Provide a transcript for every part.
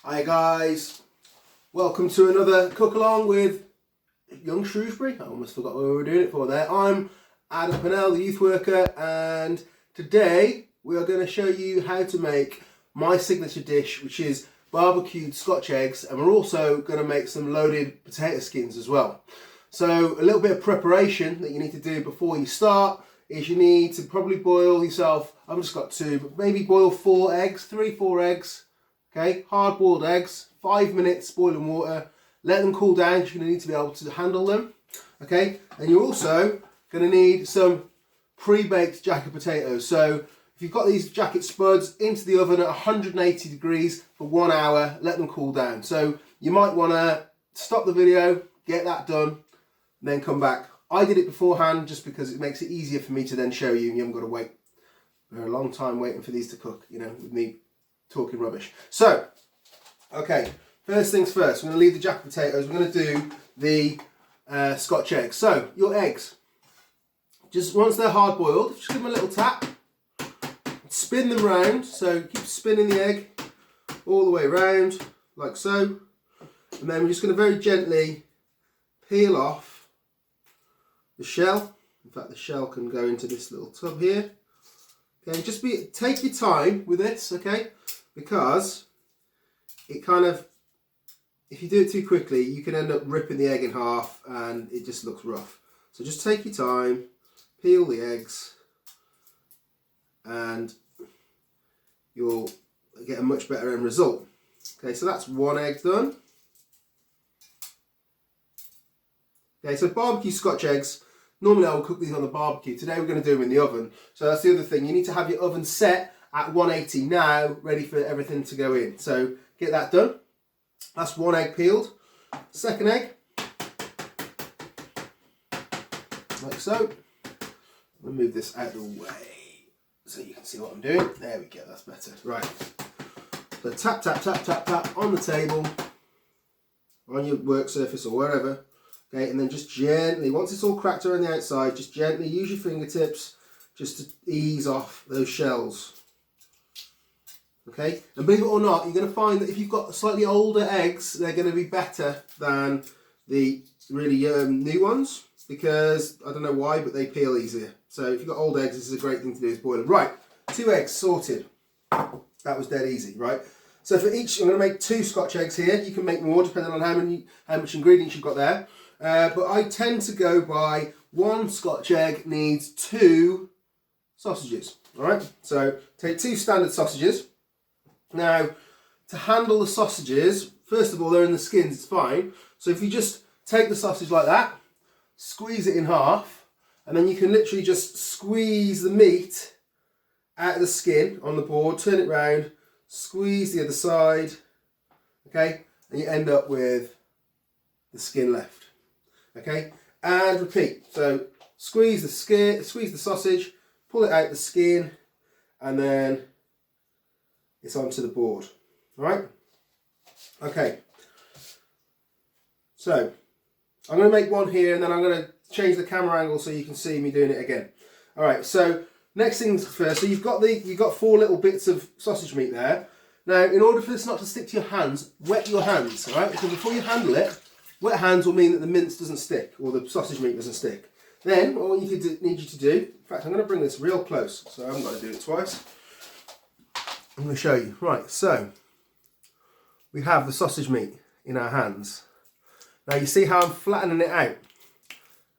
Hi guys, welcome to another cook along with Young Shrewsbury. I almost forgot what we were doing it for there. I'm Adam Pennell, the youth worker, and today we are going to show you how to make my signature dish, which is barbecued Scotch eggs, and we're also going to make some loaded potato skins as well. So a little bit of preparation that you need to do before you start is you need to probably boil yourself, I've just got 2, but maybe boil 4 eggs, 3-4 eggs. Okay, hard-boiled eggs, 5 minutes boiling water. Let them cool down because you're going to need to be able to handle them. Okay, and you're also going to need some pre-baked jacket potatoes. So if you've got these jacket spuds, into the oven at 180 degrees for 1 hour, let them cool down. So you might want to stop the video, get that done, then come back. I did it beforehand just because it makes it easier for me to then show you and you haven't got to wait for a long time waiting for these to cook, you know, with me talking rubbish. So, okay, first things first, we're going to leave the jacket potatoes, we're going to do the Scotch eggs. So, your eggs, just once they're hard boiled, just give them a little tap, spin them round, so keep spinning the egg all the way around, like so, and then we're just going to very gently peel off the shell. In fact, the shell can go into this little tub here. Okay, just take your time with this, okay? Because it kind of, if you do it too quickly, you can end up ripping the egg in half and it just looks rough. So just take your time, peel the eggs, and you'll get a much better end result. Okay, so that's 1 egg done. Okay, so barbecue Scotch eggs, normally I will cook these on the barbecue. Today we're going to do them in the oven. So that's the other thing, you need to have your oven set at 180 now, ready for everything to go in. So get that done. That's 1 egg peeled. Second egg, like so. I'll move this out of the way so you can see what I'm doing. There we go, that's better. Right. So tap, tap, tap, tap, tap on the table, on your work surface or wherever. Okay, and then just gently, once it's all cracked around the outside, just gently use your fingertips just to ease off those shells. Okay, and believe it or not, you're going to find that if you've got slightly older eggs, they're going to be better than the really new ones, because I don't know why, but they peel easier. So if you've got old eggs, this is a great thing to do, is boil them. Right, 2 eggs sorted. That was dead easy, right? So for each, I'm going to make 2 Scotch eggs here. You can make more depending on how much ingredients you've got there. But I tend to go by 1 Scotch egg needs 2 sausages. All right, so take 2 standard sausages. Now, to handle the sausages, first of all, they're in the skins, it's fine. So if you just take the sausage like that, squeeze it in half, and then you can literally just squeeze the meat out of the skin on the board, turn it round, squeeze the other side, okay, and you end up with the skin left, okay, and repeat. So squeeze the sausage, pull it out the skin, and then it's onto the board. All right, okay, so I'm going to make one here and then I'm going to change the camera angle so you can see me doing it again. All right, so next things first, so you've got 4 little bits of sausage meat there. Now, in order for this not to stick to your hands, wet your hands, all right? Because before you handle it, wet hands will mean that the mince doesn't stick, or the sausage meat doesn't stick. Then, what need you to do, in fact, I'm going to bring this real close, so I haven't got to do it twice. I'm going to show you. Right, so we have the sausage meat in our hands. Now, you see how I'm flattening it out?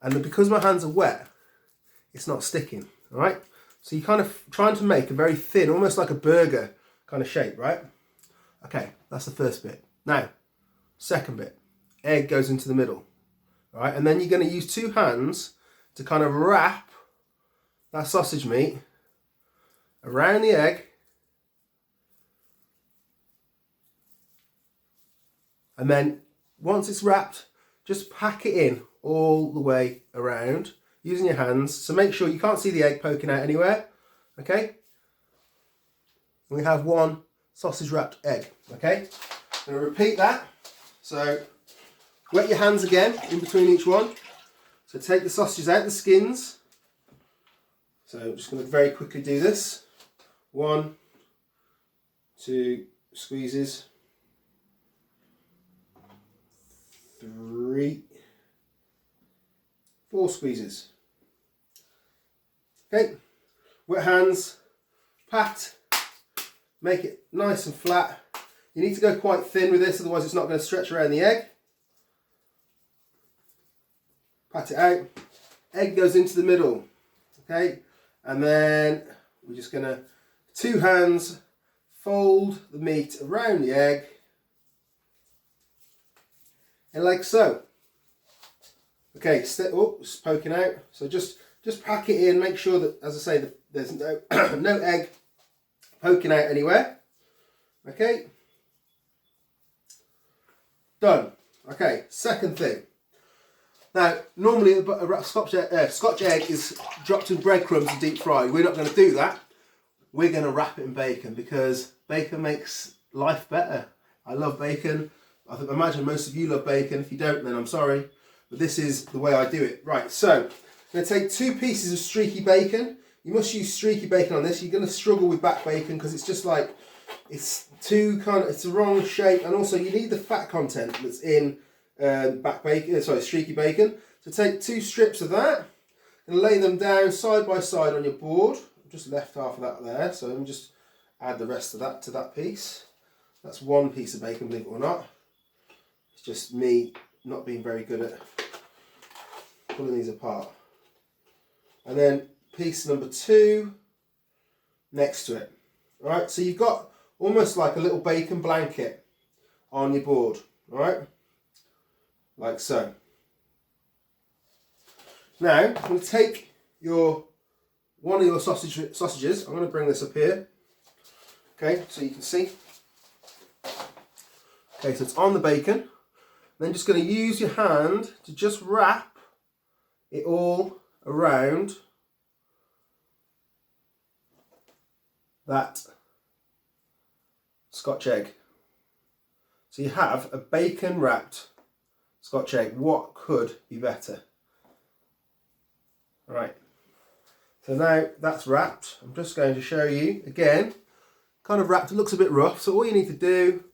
And because my hands are wet, it's not sticking, all right? So you're kind of trying to make a very thin, almost like a burger kind of shape, right? Okay, that's the first bit. Now, second bit, egg goes into the middle, all right? And then you're going to use 2 hands to kind of wrap that sausage meat around the egg, and then once it's wrapped, just pack it in all the way around using your hands. So make sure you can't see the egg poking out anywhere, okay? We have 1 sausage wrapped egg, okay? I'm going to repeat that. So wet your hands again in between each one. So take the sausages out the skins. So I'm just going to very quickly do this. 1, 2 squeezes. 3, 4 squeezes. Okay, wet hands, pat, make it nice and flat. You need to go quite thin with this, otherwise it's not going to stretch around the egg. Pat it out, egg goes into the middle, okay, and then we're just going to, 2 hands, fold the meat around the egg, and like so. Okay, it's poking out, so just pack it in, make sure that, as I say, that there's no, no egg poking out anywhere. Okay, done. Okay, second thing. Now, normally a Scotch egg is dropped in breadcrumbs and deep fried. We're not going to do that. We're going to wrap it in bacon because bacon makes life better. I love bacon. I imagine most of you love bacon. If you don't, then I'm sorry. But this is the way I do it. Right, so I'm going to take 2 pieces of streaky bacon. You must use streaky bacon on this. You're going to struggle with back bacon because it's just like, it's it's the wrong shape. And also you need the fat content that's in streaky bacon. So take 2 strips of that and lay them down side by side on your board. I've just left half of that there, so let me just add the rest of that to that piece. That's 1 piece of bacon, believe it or not. It's just me not being very good at pulling these apart. And then piece number 2 next to it. Alright, so you've got almost like a little bacon blanket on your board. Alright, like so. Now, I'm going to take one of your sausages. I'm going to bring this up here. Okay, so you can see. Okay, so it's on the bacon. Then just going to use your hand to just wrap it all around that Scotch egg. So you have a bacon wrapped Scotch egg. What could be better? Alright, so now that's wrapped. I'm just going to show you again, kind of wrapped. It looks a bit rough, so all you need to do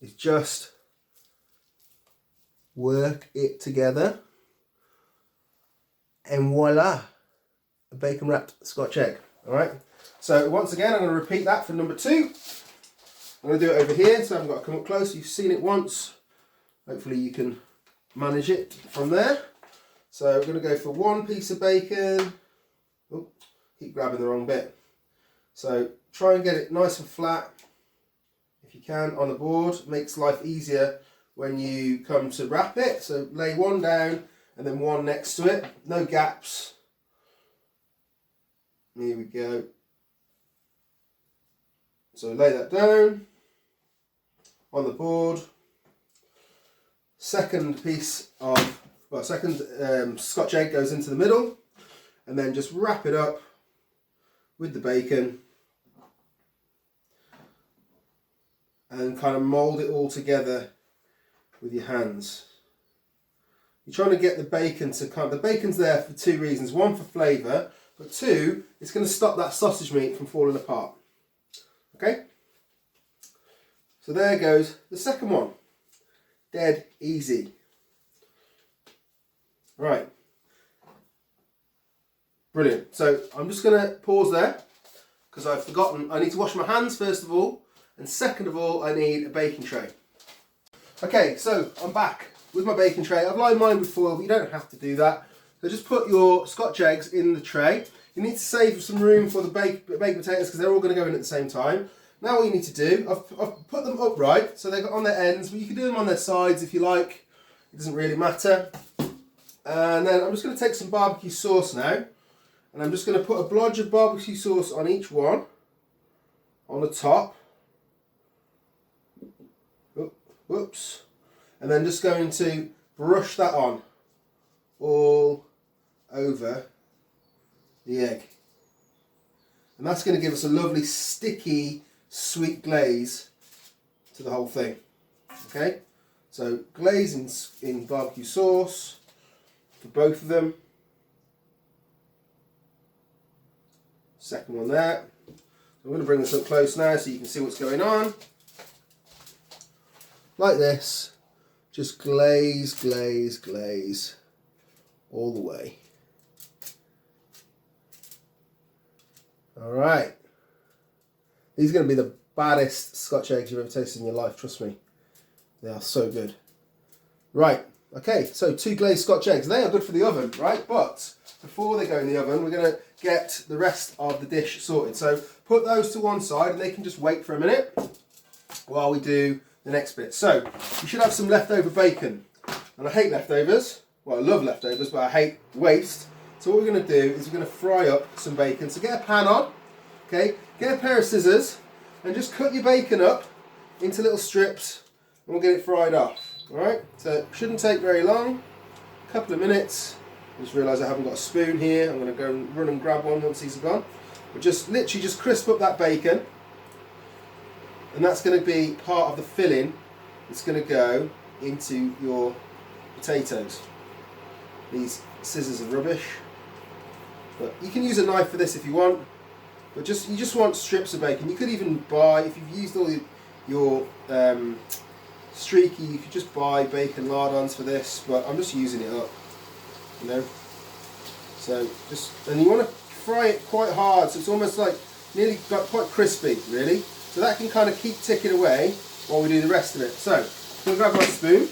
is just work it together and voila, a bacon wrapped Scotch egg. Alright, so once again I'm going to repeat that for number 2. I'm going to do it over here, so I haven't got to come up close. You've seen it once. Hopefully you can manage it from there. So we're going to go for 1 piece of bacon. Oh, keep grabbing the wrong bit. So try and get it nice and flat if you can on the board. It makes life easier when you come to wrap it. So lay 1 down and then 1 next to it. No gaps. Here we go. So lay that down on the board. Second Scotch egg goes into the middle, and then just wrap it up with the bacon and kind of mould it all together with your hands. You're trying to get the bacon to the bacon's there for 2 reasons. 1, for flavour, but 2, it's going to stop that sausage meat from falling apart. Okay? So there goes the second one. Dead easy. Right. Brilliant. So I'm just going to pause there because I've forgotten. I need to wash my hands first of all, and second of all I need a baking tray. Okay, so I'm back with my baking tray. I've lined mine with foil, but you don't have to do that. So just put your Scotch eggs in the tray. You need to save some room for the baked potatoes because they're all going to go in at the same time. Now what you need to do, I've put them upright so they've got on their ends, but you can do them on their sides if you like. It doesn't really matter. And then I'm just going to take some barbecue sauce now, and I'm just going to put a blodge of barbecue sauce on each one, on the top. Whoops. And then just going to brush that on all over the egg. And that's going to give us a lovely sticky sweet glaze to the whole thing. Okay, so glaze in barbecue sauce for both of them. Second one there. So I'm going to bring this up close now so you can see what's going on. Like this. just glaze, glaze, glaze all the way. Alright. These are going to be the baddest Scotch eggs you've ever tasted in your life, trust me. They are so good. Right, okay, so 2 glazed Scotch eggs. They are good for the oven, right? But before they go in the oven, we're going to get the rest of the dish sorted. So put those to one side and they can just wait for a minute while we do the next bit. So you should have some leftover bacon. And I hate leftovers. Well, I love leftovers, but I hate waste. So what we're going to do is we're going to fry up some bacon. So get a pan on, okay? Get a pair of scissors and just cut your bacon up into little strips and we'll get it fried off. Alright, so it shouldn't take very long. A couple of minutes. I just realised I haven't got a spoon here. I'm going to go and run and grab one once these are gone. But just literally just crisp up that bacon. And that's going to be part of the filling that's going to go into your potatoes. These scissors are rubbish. But you can use a knife for this if you want. But you just want strips of bacon. You could even buy, if you've used all your streaky, you could just buy bacon lardons for this, but I'm just using it up, you know. So and you want to fry it quite hard, so it's almost like nearly got quite crispy, really. So that can kind of keep ticking away while we do the rest of it. So I'm going to grab my spoon.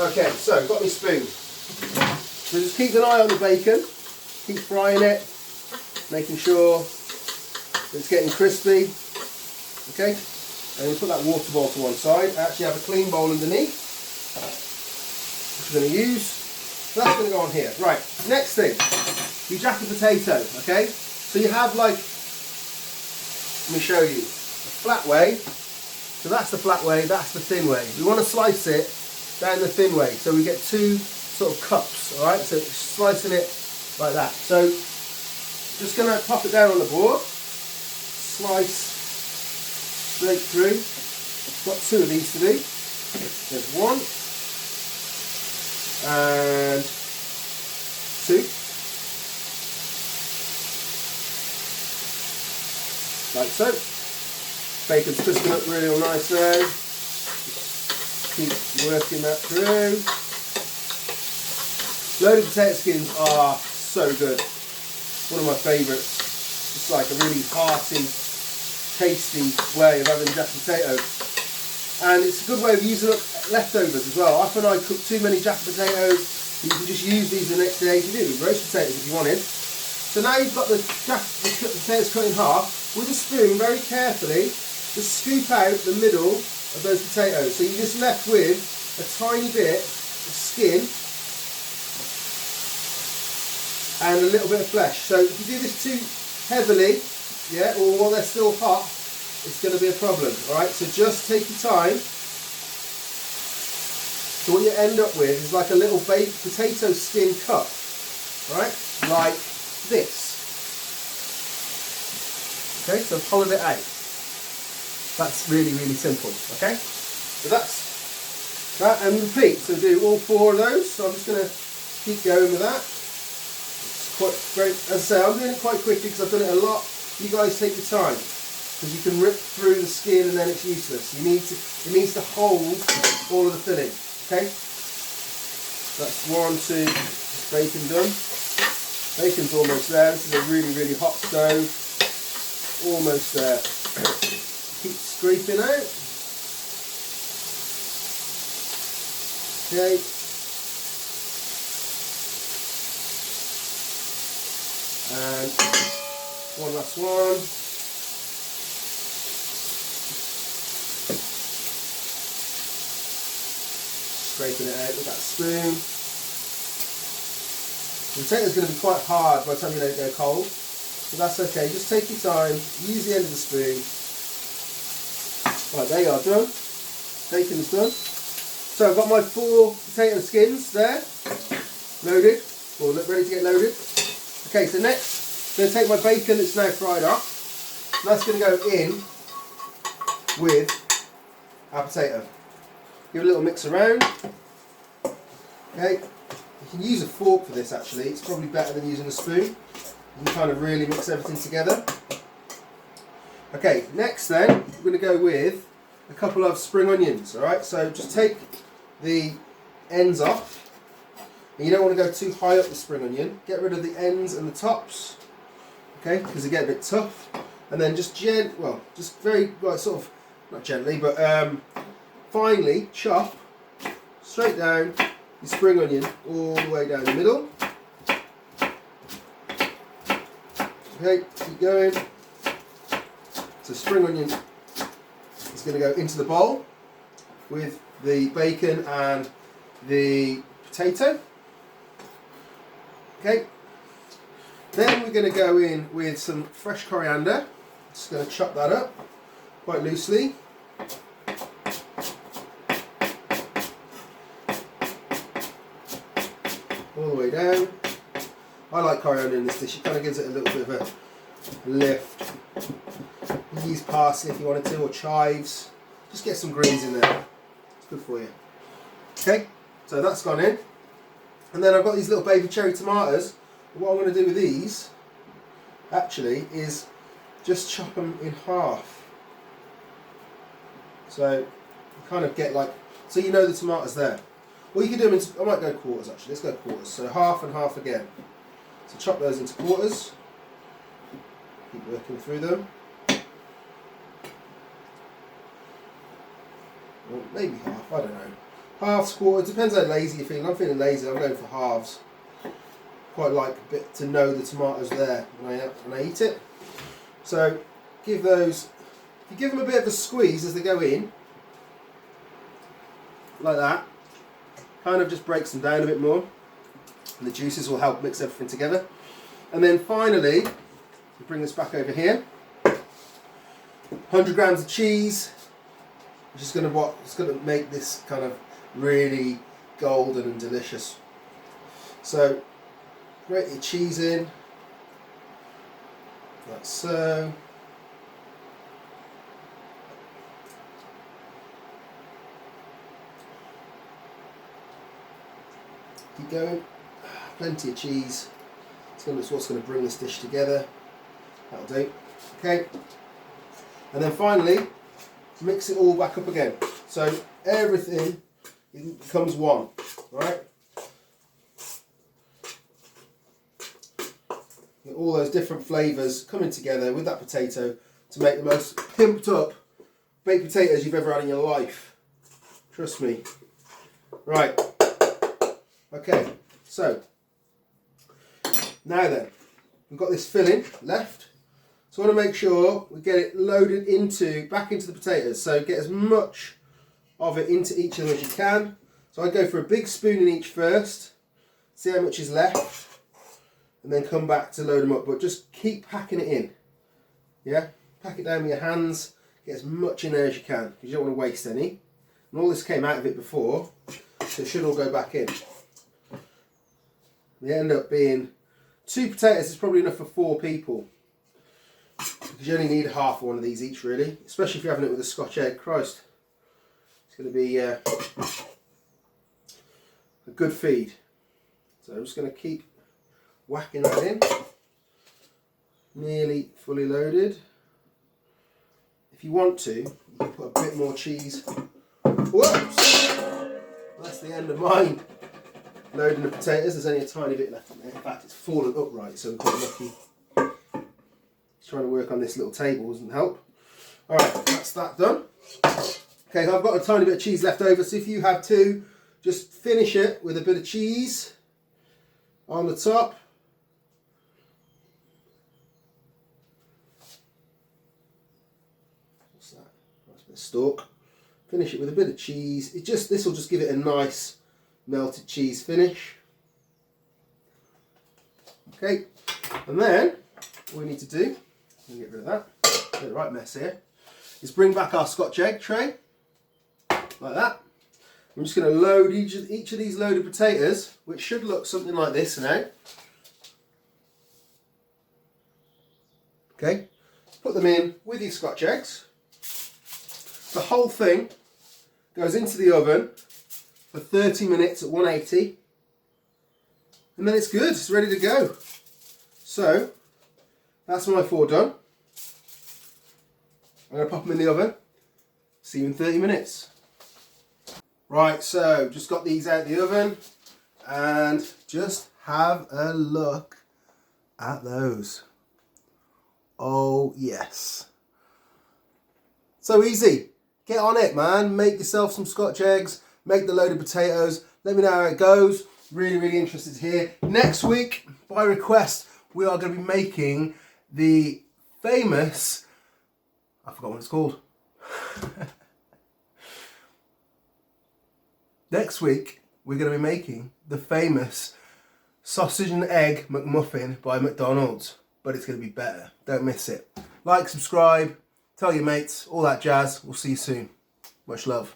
Okay, so got my spoon. So just keep an eye on the bacon, keep frying it, making sure it's getting crispy. Okay, and we'll put that water bowl to one side. I actually have a clean bowl underneath, which we're going to use. So that's going to go on here. Right, next thing, your jacket potato. Okay, so you have like, let me show you, a flat way. So that's the flat way, that's the thin way. We want to slice it down the thin way, so we get 2 sort of cups, alright, so slicing it like that. So just going to pop it down on the board, slice straight through. Got 2 of these to do. There's 1 and 2, like so. Bacon's crisping up really nice now. Keep working that through. Loaded potato skins are so good. One of my favourites. It's like a really hearty, tasty way of having jack potatoes. And it's a good way of using up leftovers as well. Often I cook too many jack potatoes, you can just use these the next day. You can do it with roast potatoes if you wanted. So now you've got the potatoes cut in half. With a spoon, very carefully, just scoop out the middle of those potatoes. So you're just left with a tiny bit of skin and a little bit of flesh. So if you do this too heavily, yeah, or while they're still hot, it's going to be a problem. Alright, so just take your time. So what you end up with is like a little baked potato skin cup, right? Like this. Okay, so I've hollowed it out. That's really, really simple, okay? So that's that, and repeat. So do all 4 of those. So I'm just going to keep going with that. It's quite great. As I say, I'm doing it quite quickly because I've done it a lot. You guys take your time, because you can rip through the skin and then it's useless. It needs to hold all of the filling, okay? That's 1, 2, bacon done. Bacon's almost there. This is a really, really hot stove. Almost there. Keep scraping out. Okay. And one last one. Scraping it out with that spoon. The potato's going to be quite hard by the time you let it go cold, but that's okay. Just take your time, use the end of the spoon. Right, there you are, done. Bacon's done. So I've got my 4 potato skins there, loaded, or ready to get loaded. Okay, so next, I'm going to take my bacon that's now fried up. So that's going to go in with our potato. Give it a little mix around. Okay, You can use a fork for this actually, it's probably better than using a spoon. You can kind of really mix everything together. Okay, next then, we're going to go with a couple of spring onions, alright? So just take the ends off. And you don't want to go too high up the spring onion. Get rid of the ends and the tops, okay, because they get a bit tough. And then just just very, like, sort of, not gently, but finely chop straight down the spring onion all the way down the middle. Okay, keep going. So spring onion is going to go into the bowl with the bacon and the potato. Okay. Then we're going to go in with some fresh coriander. Just going to chop that up quite loosely. All the way down. I like coriander in this dish, it kind of gives it a little bit of a lift. You can use parsley if you wanted to, or chives. Just get some greens in there. It's good for you. Okay, so that's gone in. And then I've got these little baby cherry tomatoes. What I'm going to do with these, actually, is just chop them in half. So you kind of get like, so you know the tomatoes there. Well, you can do them into, I might go quarters actually, let's go quarters. So half and half again. So chop those into quarters. Keep working through them. Well, maybe half, I don't know. Halves, quarters, depends how lazy you're feeling. I'm feeling lazy, I'm going for halves. Quite like a bit to know the tomatoes there when I eat it. So give those, if you give them a bit of a squeeze as they go in, like that, kind of just breaks them down a bit more. And the juices will help mix everything together. And then finally, we bring this back over here. 100 grams of cheese, which is going to make this kind of really golden and delicious. So grate your cheese in, like so. Keep going. Plenty of cheese. It's what's going to bring this dish together. That'll do. Okay. And then finally, mix it all back up again. So everything becomes one. Right? Get all those different flavours coming together with that potato to make the most pimped up baked potatoes you've ever had in your life. Trust me. Right. Okay, so now then, we've got this filling left. So I want to make sure we get it loaded back into the potatoes. So get as much of it into each of them as you can. So I go for a big spoon in each first, see how much is left, and then come back to load them up. But just keep packing it in. Yeah, pack it down with your hands, get as much in there as you can, because you don't want to waste any. And all this came out of it before, so it should all go back in. They end up being 2 potatoes is probably enough for 4 people, because you only need half one of these each really, especially if you're having it with a Scotch egg. Christ, it's going to be a good feed. So I'm just going to keep whacking that in. Nearly fully loaded. If you want to, you can put a bit more cheese. Whoops! That's the end of mine. Loading the potatoes, there's only a tiny bit left in there. In fact, it's fallen upright, so I'm quite lucky. Trying to work on this little table doesn't help. Alright, that's that done. Okay, I've got a tiny bit of cheese left over, so if you have to, just finish it with a bit of cheese on the top. What's that? That's a bit of stalk. Finish it with a bit of cheese. This will just give it a nice melted cheese finish. Okay, and then what we need to do, get rid of that, get the right mess here, is bring back our Scotch egg tray, like that. I'm just going to load each of these loaded potatoes, which should look something like this now. Okay, put them in with your Scotch eggs. The whole thing goes into the oven for 30 minutes at 180. and then it's good, it's ready to go. So, that's my 4 done. I'm going to pop them in the oven. See you in 30 minutes. Right, so just got these out of the oven and just have a look at those. Oh yes. So easy. Get on it, man. Make yourself some Scotch eggs, make the loaded potatoes. Let me know how it goes. Really, really interested to hear. Next week, by request, we are going to be making the famous, I forgot what it's called. Next week, we're going to be making the famous sausage and egg McMuffin by McDonald's, but it's going to be better. Don't miss it. Like, subscribe, tell your mates, all that jazz. We'll see you soon. Much love.